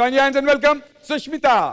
Join your hands and welcome Sushmita.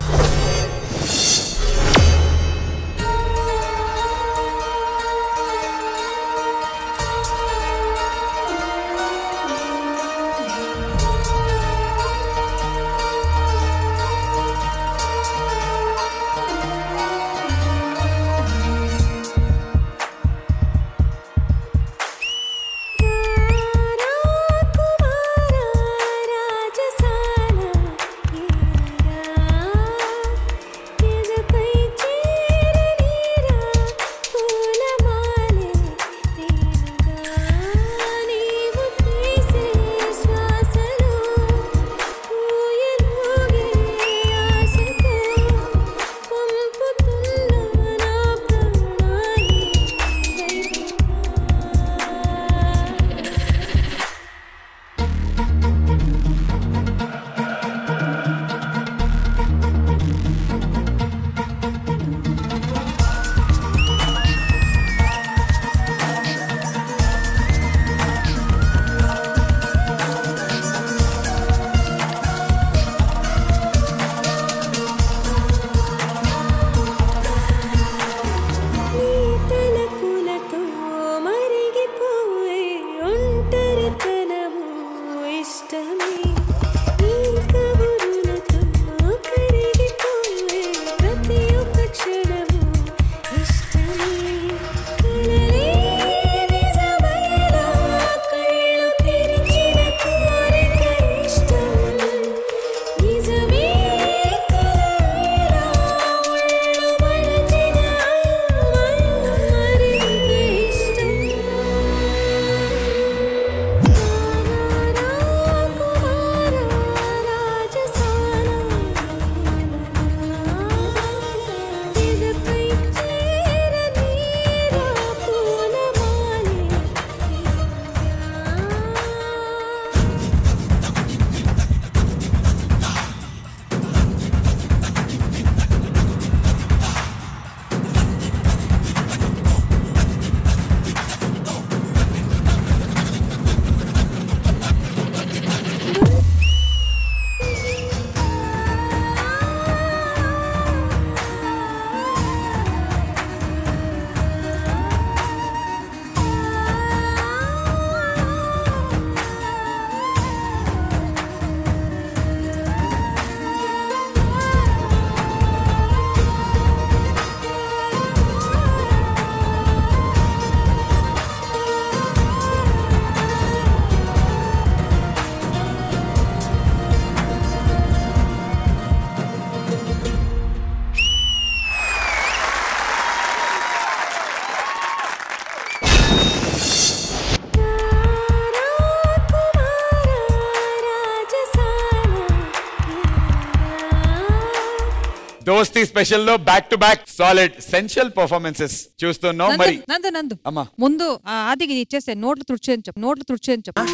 దోస్తీ special లో back to back solid sensational performances చూస్తున్నాం. మరి నందు ముందు ఆదికి ఇచ్చేస్తే నోట్లు తుడిచేయని చెప్పు.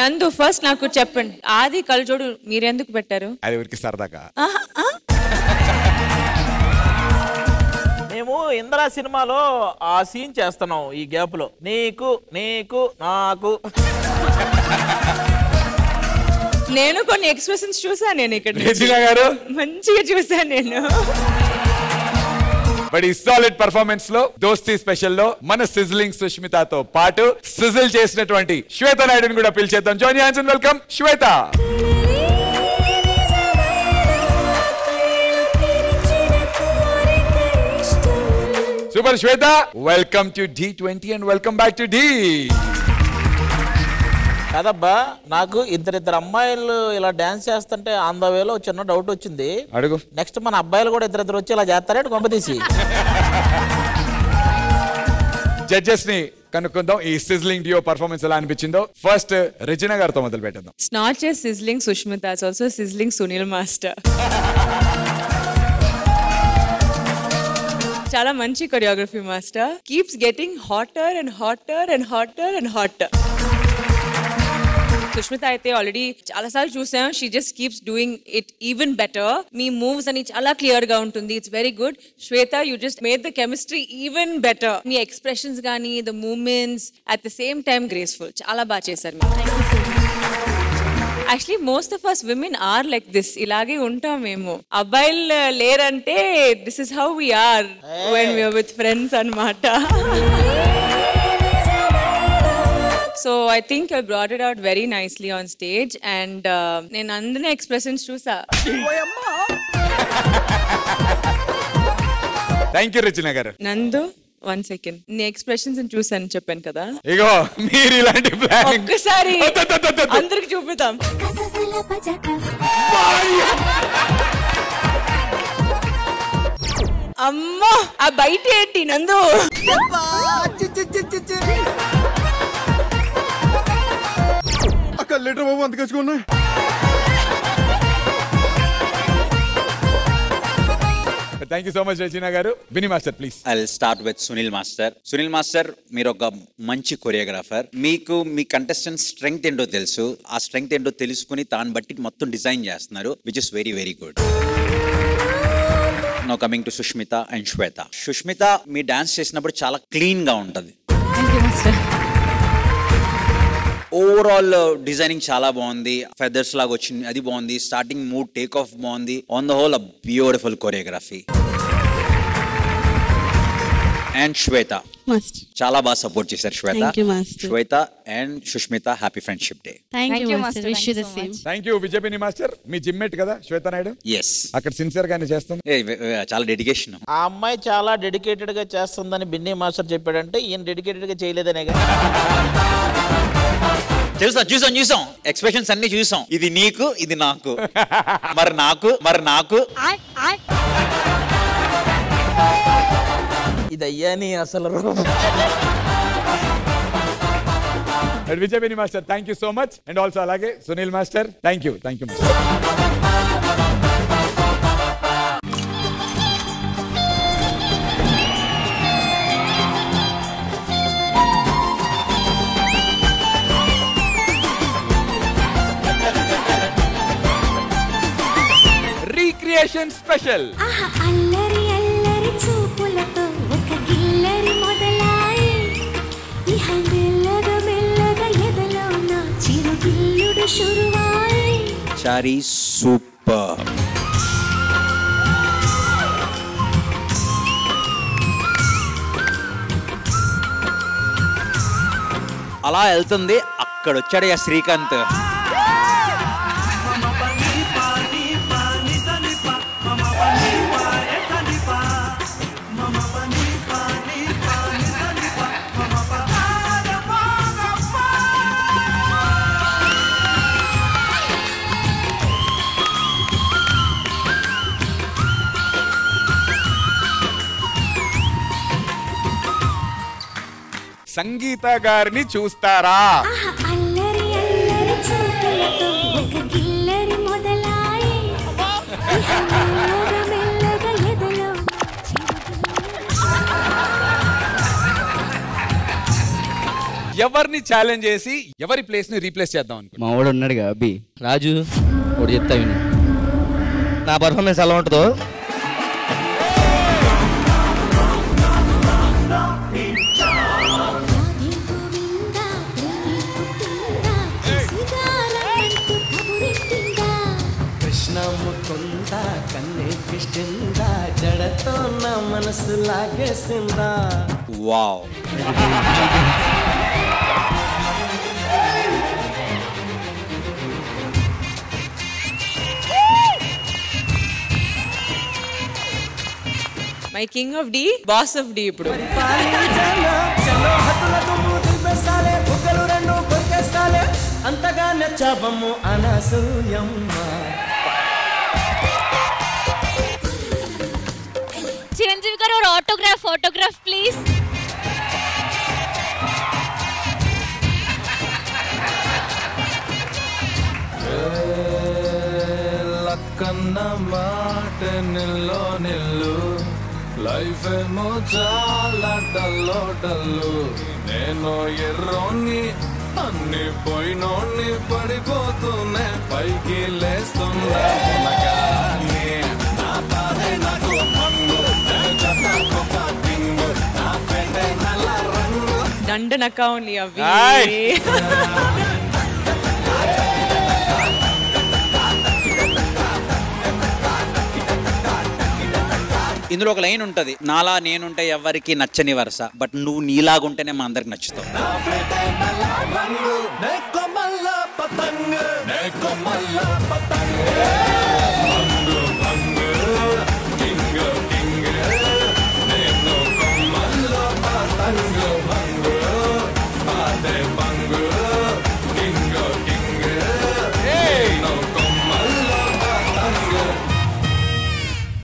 నందు ఫస్ట్ నాకు చెప్పండి, ఆది కళ్ళజోడు మీరెందుకు పెట్టారు? అది ఊరికి సరదాగా. మేము ఇంద్రా సినిమాలో ఆ సీన్ చేస్తున్నాం. ఈ గ్యాప్ లో నీకు నీకు నాకు నేను కొన్ని ఎక్స్ప్రెషన్స్ చూసాను. నేను ఇక్కడ గారు మంచిగా చూసాను నేను. బట్ ఈ సాలిడ్ పర్ఫార్మెన్స్ లో దోస్తీ స్పెషల్ లో మన సిజ్లింగ్ సుష్మితతో పాటు సిజిల్ చేసినటువంటి శ్వేత నాయుడుని కూడా పిలిచేద్దాం. Join your hands and welcome Shweta. Super Shweta, welcome to D20 and welcome back to D. కదబ్బా, నాకు ఇద్దరిద్దరు అమ్మాయిలు ఇలా డాన్స్ చేస్తుంటే ఆన్ ద వేలో చిన్న డౌట్ వచ్చింది. అడుగు. నెక్స్ట్ మన అబ్బాయిలు కూడా ఇద్దరిద్దరు వచ్చి ఇలా చేస్తారంటే కొంపతీసి. జడ్జెస్ ని కనుక్కుందాం, ఈ సిజ్లింగ్ డియో పర్ఫార్మెన్స్ ఎలా అనిపించిందో. ఫస్ట్ రిజినా గారితో మొదలు పెట్టేద్దాం. It's not just sizzling Sushmita, it's also sizzling Sunil Master. చాలా మంచి choreography master. Keeps getting hotter and hotter and hotter and hotter. Sushmita అయితే ఆల్రెడీ చాలా సార్లు చూసాం. She just keeps doing it even better. మీ మూవ్స్ అని చాలా క్లియర్ గా ఉంటుంది. It's very good. Shweta, you just made the chemistry even better. మీ ఎక్స్ప్రెషన్స్ కానీ the movements at the same time graceful. చాలా బాగా చేశారు మీరు. Actually most of us women are like this. ఇలాగే ఉంటాం మేము. అబ్బాయిలు లేరంటే this is how we are when we are with friends అన్నమాట. So I think I brought it out very nicely on stage and నేను అందరి ఎక్స్ప్రెషన్స్ చూసా. Thank you రచన గారు. నందు 1 second నీ ఎక్స్ప్రెషన్స్ చూసాను చెప్పాను కదా. ఇగో మీరు ఇలాంటి ప్లానింగ్ ఒక్కసారి అందరికి చూపిద్దాం. అమ్మా ఆ బయట ఏంటి నందు? లీటర్ బాబు అందుకేసుకున్నా. Thank you so much Rachana గారు. Vini master please. I will start with Sunil master. Sunil master మీరు ఒక మంచి కొరియోగ్రాఫర్. మీకు మీ కంటెస్టెంట్ స్ట్రెంగ్త్ ఏంటో తెలుసు. ఆ స్ట్రెంగ్త్ ఏంటో తెలుసుకుని దాన్ని బట్టి మొత్తం డిజైన్ చేస్తున్నారు, which is very very good. Now coming to Sushmita and Shweta. Sushmita me dance చేసినప్పుడు చాలా క్లీన్ గా ఉంటది. ఓవరాల్ డిజైనింగ్ చాలా బాగుంది. ఫెదర్స్ లాగా వచ్చింది, అది బాగుంది. స్టార్టింగ్ మూడ్ టేక్ ఆఫ్ బాగుంది. On the whole a beautiful choreography. And Shweta చాలా బాగా సపోర్ట్ చేశారు. Shweta and Sushmita happy friendship day. Thank you Vijayapini master. మీ జిమ్మేట్ కదా శ్వేత నాయుడు? ఎస్. అక్కడ సిన్సియర్ గానే చేస్తుంది. చాలా డెడికేషన్. ఆ అమ్మాయి చాలా డెడికేటెడ్ గా చేస్తుందని బిన్నీ మాస్టర్ చెప్పాడంటే ఈయన డెడికేటెడ్ గా చేయలేదనే. చూసాం ఎక్స్ప్రెషన్స్ అన్ని చూసాం. ఇది నీకు, ఇది నాకు, మరి నాకు ఇది అయ్యా నీ అసలు. Vijayapini master thank you so much. And also అలాగే Sunil master thank you master. Recreation special. అల్లరి అల్లరి చూపులతో ఒక గిల్లరి మొదలాయి ఇహ మెల్లగా మెల్లగా ఎదలో నా చిరుగిల్లుడు షురువాయి. చారీ సూపర్. అలా వెళ్తుంది. అక్కడ వచ్చాడు శ్రీకాంత్. సంగీత గారిని చూస్తారా? అల్లరి అల్లరి చూపులతో ఒక గిల్లరి మొదలాయి ఇహ మెల్లగా మెల్లగా ఎదలో. ఎవరిని ఛాలెంజ్ చేసి ఎవరి ప్లేస్ ని రీప్లేస్ చేద్దాం అనుకో. మా వాడు ఉన్నాడుగా అబ్బి రాజు, వాడు చెప్తా విను. నా పర్ఫార్మెన్స్ ఎలా ఉంటుందో ముకుందా కన్నే కిష్టిందా జడతో నా మనసు లాగేసిందా. Wow. My king of D, boss of D. ఇప్పుడు అంతగా నచ్చాబమ్ము అనసూయమ్మ. చిరంజీవి గారు ఆటోగ్రాఫ్ ప్లీజ్. లక్కన్న మాట నిల్లో నిల్లు లైఫ్ ఏమో చాలా డల్లో డల్లు. నేను ఎర్రోని అన్ని పోయినోని పడిపోతూనే పైకి లేస్తున్నా. దండనక ఓన్లీ అవి. ఇందులో ఒక లైన్ ఉంటది, నాలా నేనుంటే ఎవరికి నచ్చని వరుస, బట్ నువ్వు నీలాగుంటేనే మా అందరికి నచ్చుతావు.